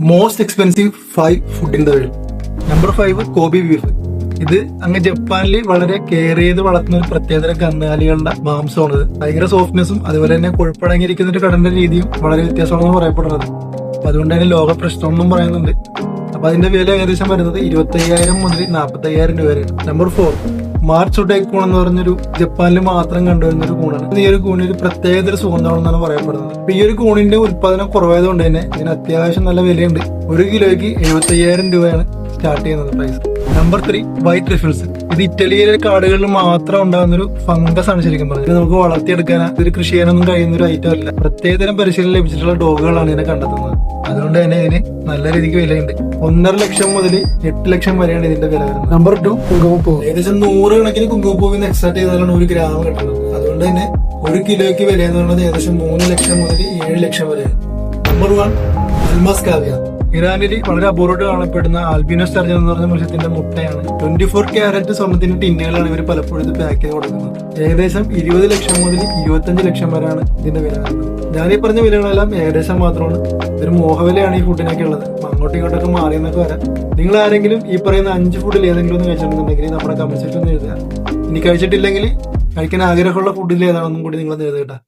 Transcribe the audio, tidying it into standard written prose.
Most expensive 5 food in the world. Number 5 Kobe beef. ഇത് അങ്ങ് ജപ്പാനിൽ വളരെ കെയർ ചെയ്ത് വളർത്തുന്ന ഒരു പ്രത്യേകതരം കന്നുകാലികളുടെ മാംസമാണ്. ഭയങ്കര സോഫ്റ്റ്നെസ്സും അതുപോലെ തന്നെ കൊഴുപ്പടങ്ങിയിരിക്കുന്ന ഒരു കടന്റെ രീതിയും വളരെ വ്യത്യാസമാണെന്ന് പറയപ്പെടുന്നത്. അപ്പൊ അതുകൊണ്ട് തന്നെ ലോക പ്രശ്നം എന്നും പറയുന്നുണ്ട്. അപ്പൊ അതിന്റെ വില ഏകദേശം വരുന്നത് 25,000 മുതൽ 45,000 രൂപ വരെയാണ്. നമ്പർ 4 മാർച്ചുട്ടേക്ക് കൂൺ എന്ന് പറഞ്ഞൊരു ജപ്പാനിൽ മാത്രം കണ്ടുവരുന്ന ഒരു കൂണാണ്. ഈ ഒരു കൂണിന് ഒരു പ്രത്യേകതര സുഗന്ധമാണെന്നാണ് പറയപ്പെടുന്നത്. അപ്പൊ ഈ ഒരു കൂണിന്റെ ഉത്പാദനം കുറവായതുകൊണ്ട് തന്നെ ഇതിന് അത്യാവശ്യം നല്ല വിലയുണ്ട്. 1 കിലോയ്ക്ക് 75,000 രൂപയാണ് സ്റ്റാർട്ട് ചെയ്യുന്നത് പ്രൈസ്. Number 3 white റിഫിൾസ്. ഇത് ഇറ്റലിയിലെ കാടുകളിൽ മാത്രം ഉണ്ടാകുന്ന ഒരു ഫംഗസ് ആണ് ശരിക്കും പറഞ്ഞത്. നമുക്ക് വളർത്തിയെടുക്കാൻ ഒരു കൃഷി ചെയ്യാനൊന്നും കഴിയുന്ന ഒരു ഐറ്റം അല്ല. പ്രത്യേകതരം പരിശീലനം ലഭിച്ചിട്ടുള്ള ഡോഗുകളാണ് ഇതിനെ കണ്ടെത്തുന്നത്. അതുകൊണ്ട് തന്നെ ഇതിന് നല്ല രീതിക്ക് വിലയുണ്ട്. 1.5 ലക്ഷം മുതൽ 8 ലക്ഷം വരെയാണ് ഇതിന്റെ വില വരുന്നത്. നമ്പർ 2 കുങ്കുമപ്പൂ. ഏകദേശം 100 കണക്കിന് കുങ്കുമപ്പൂവിന് എക്സ്ട്രാക്ട് ചെയ്താലാണ് 1 ഗ്രാം കിട്ടുന്നത്. അതുകൊണ്ട് തന്നെ 1 കിലോയ്ക്ക് വില എന്ന് പറയുന്നത് ഏകദേശം 3 ലക്ഷം മുതൽ 7 ലക്ഷം വരെയാണ്. നമ്പർ 1 അൽമാസ് കാവിയ. ഇറാനിൽ വളരെ അപൂർവമായിട്ട് കാണപ്പെടുന്ന ആൽബിനോ സ്റ്റർജൻ എന്ന് പറഞ്ഞ മത്സ്യത്തിന്റെ മുട്ടയാണ്. 24 ക്യാരറ്റ് സ്വർണ്ണത്തിന്റെ ടിന്നുകളാണ് ഇവർ പലപ്പോഴും ഇത് പാക്ക് ചെയ്ത് കൊടുക്കുന്നത്. ഏകദേശം 20 ലക്ഷം മുതൽ 25 ലക്ഷം വരെയാണ് ഇതിന്റെ വില വരുന്നത്. ഞാനീ പറഞ്ഞ വിലകളെല്ലാം ഏകദേശം മാത്രമാണ്. ഒരു മോഹവിലയാണ് ഈ ഫുഡിനൊക്കെ ഉള്ളത്. അങ്ങോട്ടും ഇങ്ങോട്ടൊക്കെ മാറിയെന്നൊക്കെ വരാം. നിങ്ങൾ ആരെങ്കിലും ഈ പറയുന്ന 5 ഫുഡിൽ ഏതെങ്കിലും ഒന്ന് കഴിച്ചിട്ടുണ്ടെങ്കിൽ നമ്മുടെ കമന്റ് സെക്ഷനിൽ എഴുതുക. ഇനി കഴിച്ചിട്ടില്ലെങ്കിൽ കഴിക്കാൻ ആഗ്രഹമുള്ള ഫുഡിൽ ഏതാണെന്നും കൂടി നിങ്ങൾ എഴുതുക.